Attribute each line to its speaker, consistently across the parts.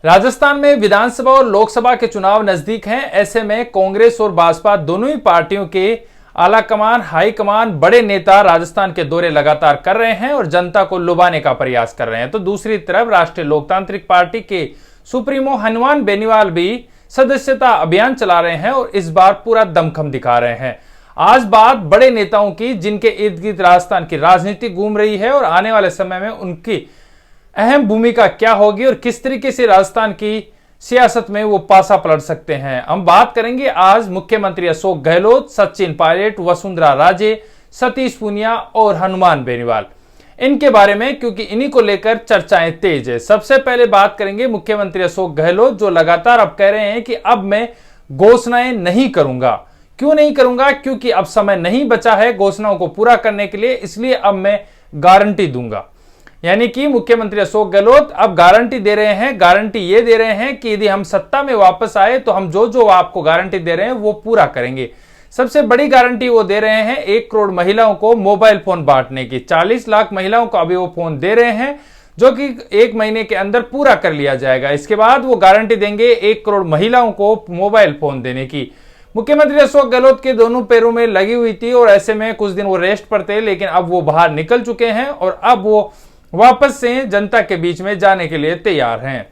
Speaker 1: राजस्थान में विधानसभा और लोकसभा के चुनाव नजदीक हैं। ऐसे में कांग्रेस और भाजपा दोनों ही पार्टियों के आलाकमान, हाईकमान, बड़े नेता राजस्थान के दौरे लगातार कर रहे हैं और जनता को लुभाने का प्रयास कर रहे हैं। तो दूसरी तरफ राष्ट्रीय लोकतांत्रिक पार्टी के सुप्रीमो हनुमान बेनीवाल भी सदस्यता अभियान चला रहे हैं और इस बार पूरा दमखम दिखा रहे हैं। आज बात बड़े नेताओं की, जिनके इर्द गिर्द राजस्थान की राजनीति घूम रही है और आने वाले समय में उनकी अहम भूमिका क्या होगी और किस तरीके से राजस्थान की सियासत में वो पासा पलट सकते हैं। हम बात करेंगे आज मुख्यमंत्री अशोक गहलोत, सचिन पायलट, वसुंधरा राजे, सतीश पूनिया और हनुमान बेनीवाल, इनके बारे में, क्योंकि इन्हीं को लेकर चर्चाएं तेज है। सबसे पहले बात करेंगे मुख्यमंत्री अशोक गहलोत, जो लगातार अब कह रहे हैं कि अब मैं घोषणाएं नहीं करूंगा। क्यों नहीं करूंगा? क्योंकि अब समय नहीं बचा है घोषणाओं को पूरा करने के लिए, इसलिए अब मैं गारंटी दूंगा। यानी कि मुख्यमंत्री अशोक गहलोत अब गारंटी दे रहे हैं। गारंटी ये दे रहे हैं कि यदि हम सत्ता में वापस आए तो हम जो जो आपको गारंटी दे रहे हैं वो पूरा करेंगे। सबसे बड़ी गारंटी वो दे रहे हैं 1 करोड़ महिलाओं को मोबाइल फोन बांटने की। 40 लाख महिलाओं को अभी वो फोन दे रहे हैं, जो कि 1 महीने के अंदर पूरा कर लिया जाएगा। इसके बाद वो गारंटी देंगे 1 करोड़ महिलाओं को मोबाइल फोन देने की। मुख्यमंत्री अशोक गहलोत के दोनों पैरों में लगी हुई थी और ऐसे में कुछ दिन वो रेस्ट पर थे, लेकिन अब वो बाहर निकल चुके हैं और अब वो वापस से जनता के बीच में जाने के लिए तैयार हैं।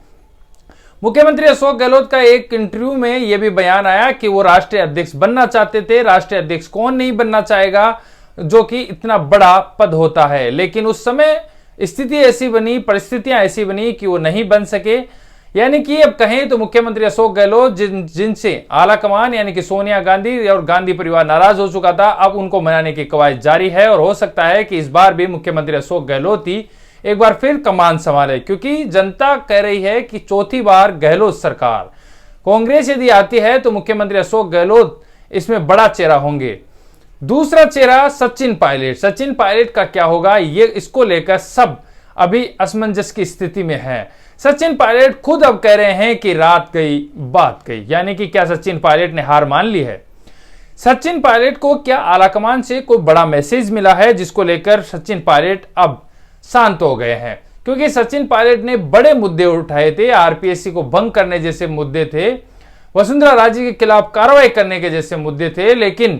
Speaker 1: मुख्यमंत्री अशोक गहलोत का एक इंटरव्यू में यह भी बयान आया कि वो राष्ट्रीय अध्यक्ष बनना चाहते थे। राष्ट्रीय अध्यक्ष कौन नहीं बनना चाहेगा, जो कि इतना बड़ा पद होता है, लेकिन उस समय स्थिति ऐसी बनी, परिस्थितियां ऐसी बनी कि वो नहीं बन सके। यानी कि अब कहें तो मुख्यमंत्री अशोक गहलोत जिनसे आलाकमान यानी कि सोनिया गांधी और गांधी परिवार नाराज हो चुका था, अब उनको मनाने की कवायद जारी है और हो सकता है कि इस बार भी मुख्यमंत्री अशोक गहलोत ही एक बार फिर कमान संभाले, क्योंकि जनता कह रही है कि चौथी बार गहलोत सरकार, कांग्रेस यदि आती है तो मुख्यमंत्री अशोक गहलोत इसमें बड़ा चेहरा होंगे। दूसरा चेहरा सचिन पायलट। सचिन पायलट का क्या होगा, ये इसको लेकर सब अभी असमंजस की स्थिति में है। सचिन पायलट खुद अब कह रहे हैं कि रात गई बात गई, यानी कि क्या सचिन पायलट ने हार मान ली है? सचिन पायलट को क्या आलाकमान से कोई बड़ा मैसेज मिला है जिसको लेकर सचिन पायलट अब शांत हो गए हैं? क्योंकि सचिन पायलट ने बड़े मुद्दे उठाए थे, आरपीएससी को भंग करने जैसे मुद्दे थे, वसुंधरा राजे के खिलाफ कार्रवाई करने के जैसे मुद्दे थे, लेकिन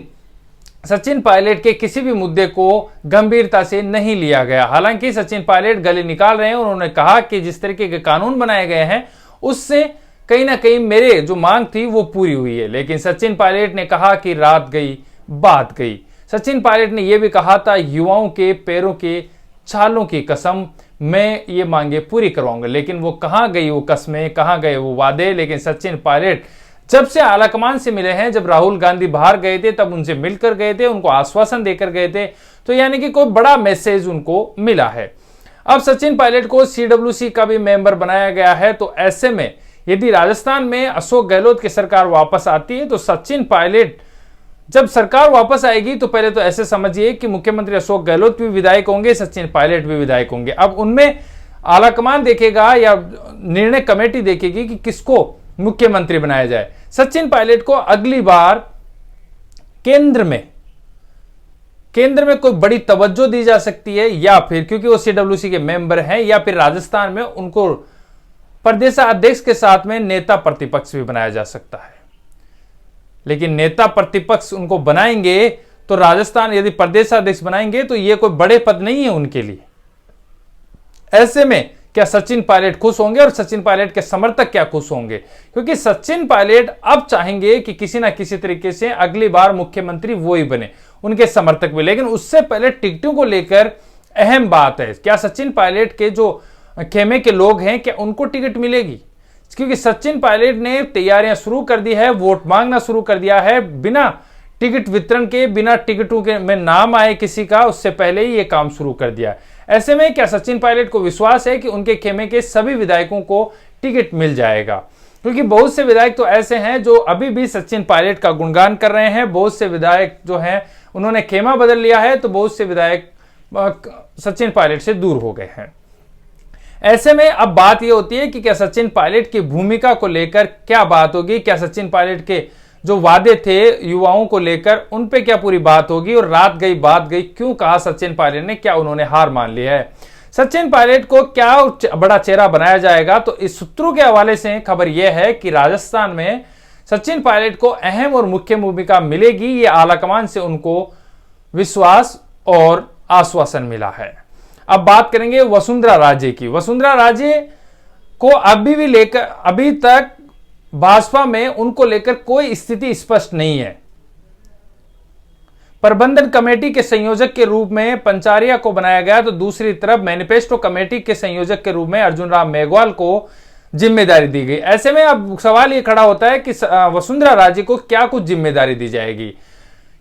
Speaker 1: सचिन पायलट के किसी भी मुद्दे को गंभीरता से नहीं लिया गया। हालांकि सचिन पायलट गले निकाल रहे हैं और उन्होंने कहा कि जिस तरीके के कानून बनाए गए हैं उससे कहीं ना कहीं मेरे जो मांग थी वो पूरी हुई है। लेकिन सचिन पायलट ने कहा कि रात गई बात गई। सचिन पायलट ने यह भी कहा था, युवाओं के पैरों के छालों की कसम, मैं ये मांगे पूरी करवाऊंगा। लेकिन वो कहां गई वो कस्में, कहां गए वो वादे? लेकिन सचिन पायलट जब से आलाकमान से मिले हैं, जब राहुल गांधी बाहर गए थे तब उनसे मिलकर गए थे, उनको आश्वासन देकर गए थे, तो यानी कि कोई बड़ा मैसेज उनको मिला है। अब सचिन पायलट को सीडब्ल्यूसी का भी मेंबर बनाया गया है। तो ऐसे में यदि राजस्थान में अशोक गहलोत की सरकार वापस आती है तो सचिन पायलट, जब सरकार वापस आएगी तो पहले तो ऐसे समझिए कि मुख्यमंत्री अशोक गहलोत भी विधायक होंगे, सचिन पायलट भी विधायक होंगे। अब उनमें आलाकमान देखेगा या निर्णय कमेटी देखेगी कि किसको मुख्यमंत्री बनाया जाए। सचिन पायलट को अगली बार केंद्र में कोई बड़ी तवज्जो दी जा सकती है, या फिर क्योंकि वो सीडब्ल्यूसी के मेंबर हैं, या फिर राजस्थान में उनको प्रदेशाध्यक्ष के साथ में नेता प्रतिपक्ष भी बनाया जा सकता है। लेकिन नेता प्रतिपक्ष उनको बनाएंगे तो राजस्थान यदि प्रदेशाध्यक्ष बनाएंगे तो ये कोई बड़े पद नहीं है उनके लिए। ऐसे में क्या सचिन पायलट खुश होंगे और सचिन पायलट के समर्थक क्या खुश होंगे? क्योंकि सचिन पायलट अब चाहेंगे कि किसी ना किसी तरीके से अगली बार मुख्यमंत्री वो ही बने, उनके समर्थक भी। लेकिन उससे पहले टिकटों को लेकर अहम बात है, क्या सचिन पायलट के जो खेमे के लोग हैं क्या उनको टिकट मिलेगी? क्योंकि सचिन पायलट ने तैयारियां शुरू कर दी है, वोट मांगना शुरू कर दिया है, बिना टिकट वितरण के, बिना टिकटों के में नाम आए किसी का, उससे पहले ही ये काम शुरू कर दिया। ऐसे में क्या सचिन पायलट को विश्वास है कि उनके खेमे के सभी विधायकों को टिकट मिल जाएगा? क्योंकि बहुत से विधायक तो ऐसे हैं जो अभी भी सचिन पायलट का गुणगान कर रहे हैं। बहुत से विधायक जो हैं उन्होंने खेमा बदल लिया है, तो बहुत से विधायक सचिन पायलट से दूर हो गए हैं। ऐसे में अब बात यह होती है कि क्या सचिन पायलट की भूमिका को लेकर क्या बात होगी? क्या सचिन पायलट के जो वादे थे युवाओं को लेकर उन पे क्या पूरी बात होगी? और रात गई बात गई क्यों कहा सचिन पायलट ने? क्या उन्होंने हार मान ली है? सचिन पायलट को क्या बड़ा चेहरा बनाया जाएगा, तो इस सूत्रों के हवाले से खबर यह है कि राजस्थान में सचिन पायलट को अहम और मुख्य भूमिका मिलेगी। ये आलाकमान से उनको विश्वास और आश्वासन मिला है। अब बात करेंगे वसुंधरा राजे की। वसुंधरा राजे को अभी तक भाजपा में उनको लेकर कोई स्थिति स्पष्ट नहीं है। प्रबंधन कमेटी के संयोजक के रूप में पंचारिया को बनाया गया, तो दूसरी तरफ मैनिफेस्टो कमेटी के संयोजक के रूप में अर्जुन राम मेघवाल को जिम्मेदारी दी गई। ऐसे में अब सवाल यह खड़ा होता है कि वसुंधरा राजे को क्या कुछ जिम्मेदारी दी जाएगी।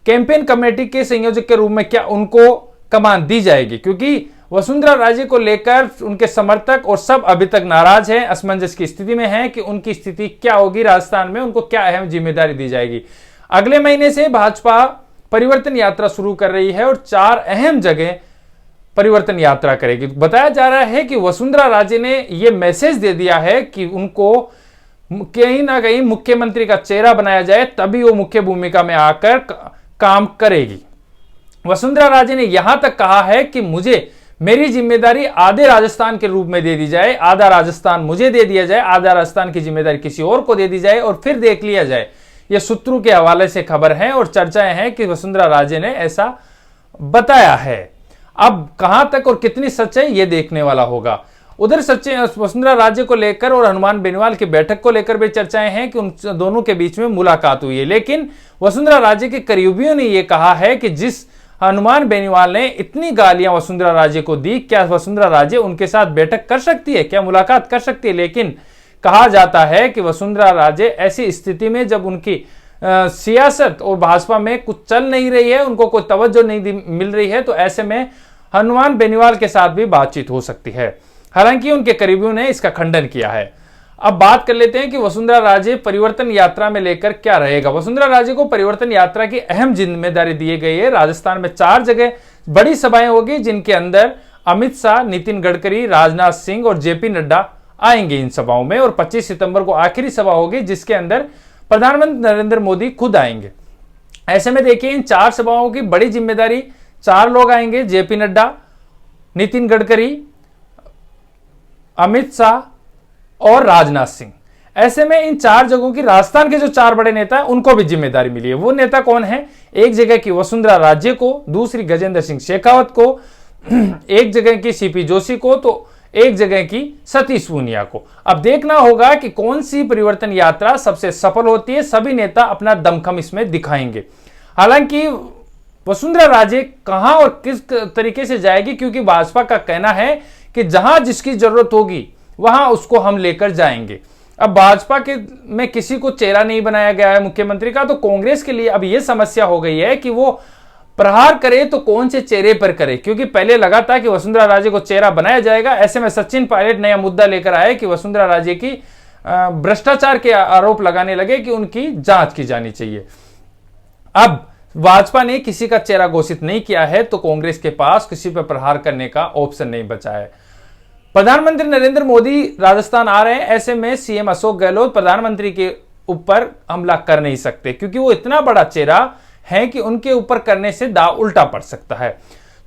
Speaker 1: कैंपेन कमेटी के संयोजक के रूप में क्या उनको कमान दी जाएगी, क्योंकि वसुंधरा राजे को लेकर उनके समर्थक और सब अभी तक नाराज हैं, असमंजस की स्थिति में हैं कि उनकी स्थिति क्या होगी राजस्थान में, उनको क्या अहम जिम्मेदारी दी जाएगी। अगले महीने से भाजपा परिवर्तन यात्रा शुरू कर रही है और 4 अहम जगह परिवर्तन यात्रा करेगी। बताया जा रहा है कि वसुंधरा राजे ने यह मैसेज दे दिया है कि उनको कहीं ना कहीं मुख्यमंत्री का चेहरा बनाया जाए, तभी वो मुख्य भूमिका में आकर काम करेगी। वसुंधरा राजे ने यहां तक कहा है कि मेरी जिम्मेदारी आधे राजस्थान के रूप में दे दी जाए, आधा राजस्थान मुझे दे दिया जाए, आधा राजस्थान की जिम्मेदारी किसी और को दे दी जाए और फिर देख लिया जाए। यह सूत्रों के हवाले से खबर है और चर्चाएं हैं कि वसुंधरा राजे ने ऐसा बताया है। अब कहां तक और कितनी सच्चाई ये देखने वाला होगा। उधर वसुंधरा राजे को लेकर और हनुमान बेनीवाल की बैठक को लेकर भी चर्चाएं हैं कि उन दोनों के बीच में मुलाकात हुई है, लेकिन वसुंधरा राजे के करीबियों ने यह कहा है कि जिस हनुमान बेनीवाल ने इतनी गालियां वसुंधरा राजे को दी, क्या वसुंधरा राजे उनके साथ बैठक कर सकती है, क्या मुलाकात कर सकती है। लेकिन कहा जाता है कि वसुंधरा राजे ऐसी स्थिति में जब उनकी सियासत और भाजपा में कुछ चल नहीं रही है, उनको कोई तवज्जो नहीं मिल रही है, तो ऐसे में हनुमान बेनीवाल के साथ भी बातचीत हो सकती है। हालांकि उनके करीबियों ने इसका खंडन किया है। अब बात कर लेते हैं कि वसुंधरा राजे परिवर्तन यात्रा में लेकर क्या रहेगा। वसुंधरा राजे को परिवर्तन यात्रा की अहम जिम्मेदारी दी गई है। राजस्थान में 4 जगह बड़ी सभाएं होगी, जिनके अंदर अमित शाह, नितिन गडकरी, राजनाथ सिंह और जेपी नड्डा आएंगे इन सभाओं में। और 25 सितंबर को आखिरी सभा होगी, जिसके अंदर प्रधानमंत्री नरेंद्र मोदी खुद आएंगे। ऐसे में देखिए, इन 4 सभाओं की बड़ी जिम्मेदारी 4 लोग आएंगे, जेपी नड्डा, नितिन गडकरी, अमित शाह और राजनाथ सिंह। ऐसे में इन 4 जगहों की राजस्थान के जो 4 बड़े नेता हैं उनको भी जिम्मेदारी मिली है। वो नेता कौन है? एक जगह की वसुंधरा राजे को, दूसरी गजेंद्र सिंह शेखावत को, एक जगह की सीपी जोशी को, तो एक जगह की सतीश पूनिया को। अब देखना होगा कि कौन सी परिवर्तन यात्रा सबसे सफल होती है। सभी नेता अपना दमखम इसमें दिखाएंगे। हालांकि वसुंधरा राजे कहां और किस तरीके से जाएगी, क्योंकि भाजपा का कहना है कि जहां जिसकी जरूरत होगी वहां उसको हम लेकर जाएंगे। अब भाजपा के में किसी को चेहरा नहीं बनाया गया है मुख्यमंत्री का, तो कांग्रेस के लिए अब यह समस्या हो गई है कि वो प्रहार करे तो कौन से चेहरे पर करे, क्योंकि पहले लगा था कि वसुंधरा राजे को चेहरा बनाया जाएगा। ऐसे में सचिन पायलट नया मुद्दा लेकर आए कि वसुंधरा राजे की भ्रष्टाचार के आरोप लगाने लगे कि उनकी जांच की जानी चाहिए। अब भाजपा ने किसी का चेहरा घोषित नहीं किया है, तो कांग्रेस के पास किसी पर प्रहार करने का ऑप्शन नहीं बचा है। प्रधानमंत्री नरेंद्र मोदी राजस्थान आ रहे हैं। ऐसे में सीएम अशोक गहलोत प्रधानमंत्री के ऊपर हमला कर नहीं सकते, क्योंकि वो इतना बड़ा चेहरा है कि उनके ऊपर करने से दांव उल्टा पड़ सकता है।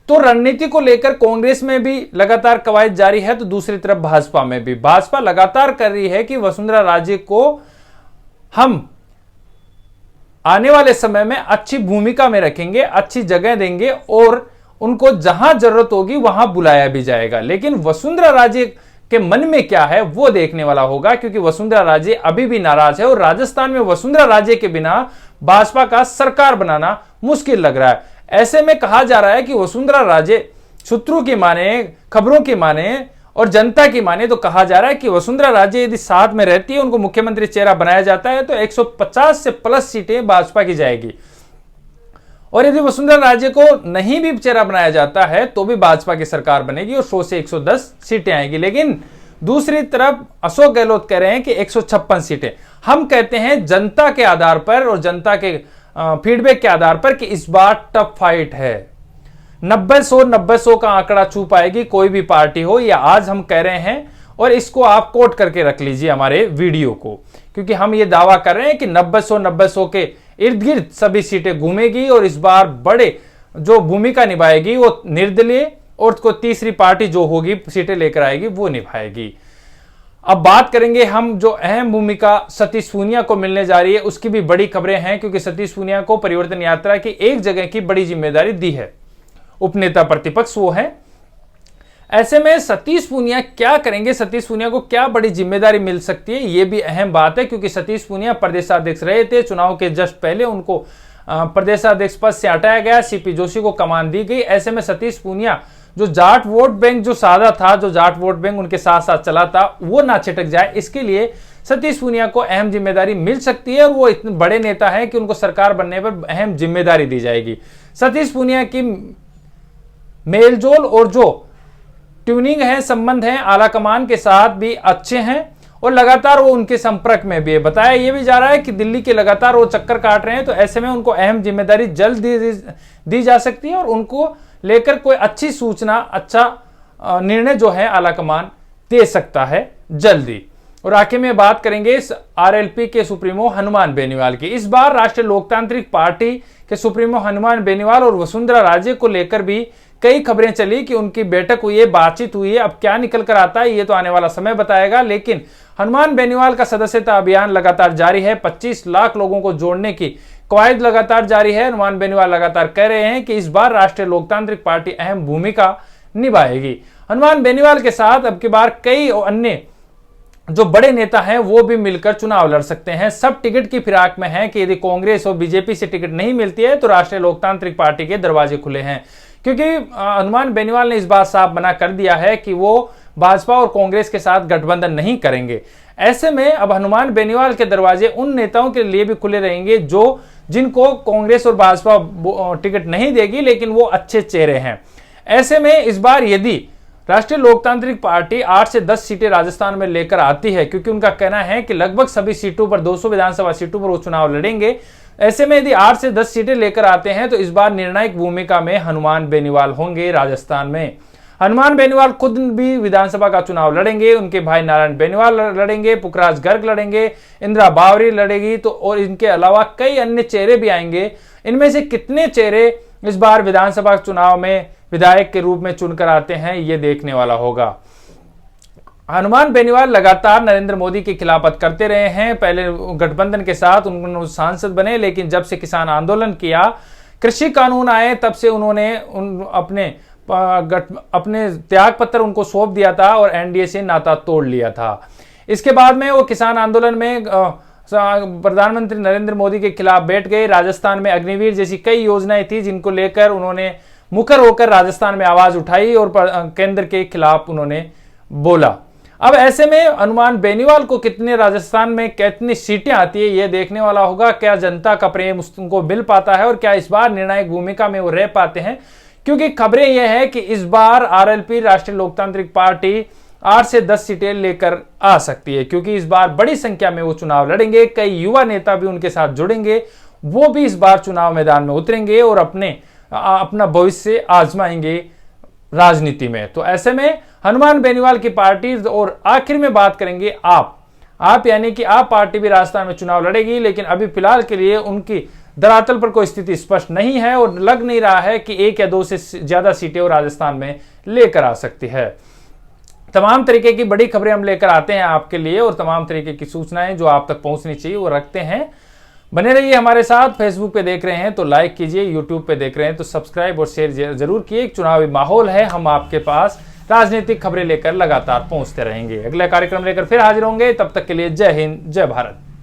Speaker 1: तो रणनीति को लेकर कांग्रेस में भी लगातार कवायद जारी है, तो दूसरी तरफ भाजपा में भी भाजपा लगातार कर रही है कि वसुंधरा राजे को हम आने वाले समय में अच्छी भूमिका में रखेंगे, अच्छी जगह देंगे और उनको जहां जरूरत होगी वहां बुलाया भी जाएगा। लेकिन वसुंधरा राजे के मन में क्या है वो देखने वाला होगा, क्योंकि वसुंधरा राजे अभी भी नाराज है और राजस्थान में वसुंधरा राजे के बिना भाजपा का सरकार बनाना मुश्किल लग रहा है। ऐसे में कहा जा रहा है कि वसुंधरा राजे, सूत्रों की माने, खबरों की माने और जनता की माने, तो कहा जा रहा है कि वसुंधरा राजे यदि साथ में रहती है, उनको मुख्यमंत्री चेहरा बनाया जाता है, तो 150 से प्लस सीटें भाजपा की जाएगी। और यदि वसुंधरा राजे को नहीं भी चेहरा बनाया जाता है तो भी भाजपा की सरकार बनेगी और 100 से 110 सीटें आएंगी। लेकिन दूसरी तरफ अशोक गहलोत कह रहे हैं कि 156 सीटें। हम कहते हैं जनता के आधार पर और जनता के फीडबैक के आधार पर कि इस बार टफ फाइट है। 90-100 का आंकड़ा छू पाएगी कोई भी पार्टी हो, या आज हम कह रहे हैं और इसको आप कोट करके रख लीजिए हमारे वीडियो को, क्योंकि हम ये दावा कर रहे हैं कि 90-100 के इर्द गिर्द सभी सीटें घूमेगी और इस बार बड़े जो भूमिका निभाएगी वो निर्दलीय और को तीसरी पार्टी जो होगी सीटें लेकर आएगी वो निभाएगी। अब बात करेंगे हम जो अहम भूमिका सतीश पूनिया को मिलने जा रही है, उसकी भी बड़ी खबरें हैं, क्योंकि सतीश पूनिया को परिवर्तन यात्रा की एक जगह की बड़ी जिम्मेदारी दी है, उपनेता प्रतिपक्ष वो है। ऐसे में सतीश पूनिया क्या करेंगे, सतीश पूनिया को क्या बड़ी जिम्मेदारी मिल सकती है, यह भी अहम बात है, क्योंकि सतीश पूनिया प्रदेशाध्यक्ष रहे थे। चुनाव के जस्ट पहले उनको प्रदेशाध्यक्ष पद से हटाया गया, सीपी जोशी को कमान दी गई। ऐसे में सतीश पूनिया जो जाट वोट बैंक जो साधा था, जो जाट वोट बैंक उनके साथ साथ चला था, वो ना छिटक जाए, इसके लिए सतीश पूनिया को अहम जिम्मेदारी मिल सकती है। और वो इतने बड़े नेता हैं कि उनको सरकार बनने पर अहम जिम्मेदारी दी जाएगी। सतीश पूनिया की मेलजोल और जो ट्यूनिंग है, संबंध है आलाकमान के साथ भी अच्छे हैं, और लगातार वो उनके संपर्क में भी है। बताया ये भी जा रहा है कि दिल्ली के लगातार वो चक्कर काट रहे हैं, तो ऐसे में उनको अहम जिम्मेदारी जल्द दी जा सकती है, और उनको लेकर कोई अच्छी सूचना, अच्छा निर्णय जो है आलाकमान दे सकता है जल्दी। और आखिर में बात करेंगे आरएलपी के सुप्रीमो हनुमान बेनीवाल की। इस बार राष्ट्रीय लोकतांत्रिक पार्टी के सुप्रीमो हनुमान बेनीवाल और वसुंधरा राजे को लेकर भी कई खबरें चली कि उनकी बैठक हुई है, बातचीत हुई है। अब क्या निकल कर आता है ये तो आने वाला समय बताएगा, लेकिन हनुमान बेनीवाल का सदस्यता अभियान लगातार जारी है। 25 लाख लोगों को जोड़ने की कवायद लगातार जारी है। हनुमान बेनीवाल लगातार कह रहे हैं कि इस बार राष्ट्रीय लोकतांत्रिक पार्टी अहम भूमिका निभाएगी। हनुमान बेनीवाल के साथ अब की बार कई अन्य जो बड़े नेता हैं वो भी मिलकर चुनाव लड़ सकते हैं। सब टिकट की फिराक में हैं कि यदि कांग्रेस और बीजेपी से टिकट नहीं मिलती है तो राष्ट्रीय लोकतांत्रिक पार्टी के दरवाजे खुले हैं, क्योंकि हनुमान बेनीवाल ने इस बात साफ मना कर दिया है कि वो भाजपा और कांग्रेस के साथ गठबंधन नहीं करेंगे। ऐसे में अब हनुमान बेनीवाल के दरवाजे उन नेताओं के लिए भी खुले रहेंगे जिनको कांग्रेस और भाजपा टिकट नहीं देगी, लेकिन वो अच्छे चेहरे हैं। ऐसे में इस बार यदि राष्ट्रीय लोकतांत्रिक पार्टी 8 से 10 सीटें राजस्थान में लेकर आती है, क्योंकि उनका कहना है कि लगभग सभी सीटों पर 200 विधानसभा सीटों पर वो चुनाव लड़ेंगे। ऐसे में यदि 8 से 10 सीटें लेकर आते हैं तो इस बार निर्णायक भूमिका में हनुमान बेनीवाल होंगे राजस्थान में। हनुमान बेनीवाल खुद भी विधानसभा का चुनाव लड़ेंगे, उनके भाई नारायण बेनीवाल लड़ेंगे, पुखराज गर्ग लड़ेंगे, इंदिरा बावरी लड़ेगी, तो और इनके अलावा कई अन्य चेहरे भी आएंगे। इनमें से कितने चेहरे इस बार विधानसभा चुनाव में विधायक के रूप में चुनकर आते हैं ये देखने वाला होगा। हनुमान बेनीवाल लगातार नरेंद्र मोदी के खिलाफत करते रहे हैं। पहले गठबंधन के साथ उन्होंने सांसद बने, लेकिन जब से किसान आंदोलन किया, कृषि कानून आए, तब से उन्होंने अपने त्याग पत्र उनको सौंप दिया था और एनडीए से नाता तोड़ लिया था। इसके बाद में वो किसान आंदोलन में प्रधानमंत्री नरेंद्र मोदी के खिलाफ बैठ गए। राजस्थान में अग्निवीर जैसी कई योजनाएं थी जिनको लेकर उन्होंने मुखर होकर राजस्थान में आवाज उठाई और केंद्र के खिलाफ उन्होंने बोला। अब ऐसे में हनुमान बेनीवाल को कितने राजस्थान में कितनी सीटें आती है ये देखने वाला होगा। क्या जनता का प्रेम उनको मिल पाता है और क्या इस बार निर्णायक भूमिका में वो रह पाते हैं, क्योंकि खबरें यह है कि इस बार आरएलपी राष्ट्रीय लोकतांत्रिक पार्टी 8 से 10 सीटें लेकर आ सकती है, क्योंकि इस बार बड़ी संख्या में वो चुनाव लड़ेंगे। कई युवा नेता भी उनके साथ जुड़ेंगे, वो भी इस बार चुनाव मैदान में उतरेंगे और अपना भविष्य आजमाएंगे राजनीति में। तो ऐसे में हनुमान बेनीवाल की पार्टी, और आखिर में बात करेंगे आप यानी कि आप पार्टी भी राजस्थान में चुनाव लड़ेगी, लेकिन अभी फिलहाल के लिए उनकी धरातल पर कोई स्थिति स्पष्ट नहीं है और लग नहीं रहा है कि 1 या 2 से ज्यादा सीटें वो राजस्थान में लेकर आ सकती है। तमाम तरीके की बड़ी खबरें हम लेकर आते हैं आपके लिए, और तमाम तरीके की सूचनाएं जो आप तक पहुंचनी चाहिए वो रखते हैं। बने रहिए हमारे साथ। फेसबुक पे देख रहे हैं तो लाइक कीजिए, यूट्यूब पे देख रहे हैं तो सब्सक्राइब और शेयर जरूर किए। एक चुनावी माहौल है, हम आपके पास राजनीतिक खबरें लेकर लगातार पहुंचते रहेंगे। अगला कार्यक्रम लेकर फिर हाजिर होंगे, तब तक के लिए जय हिंद, जय भारत।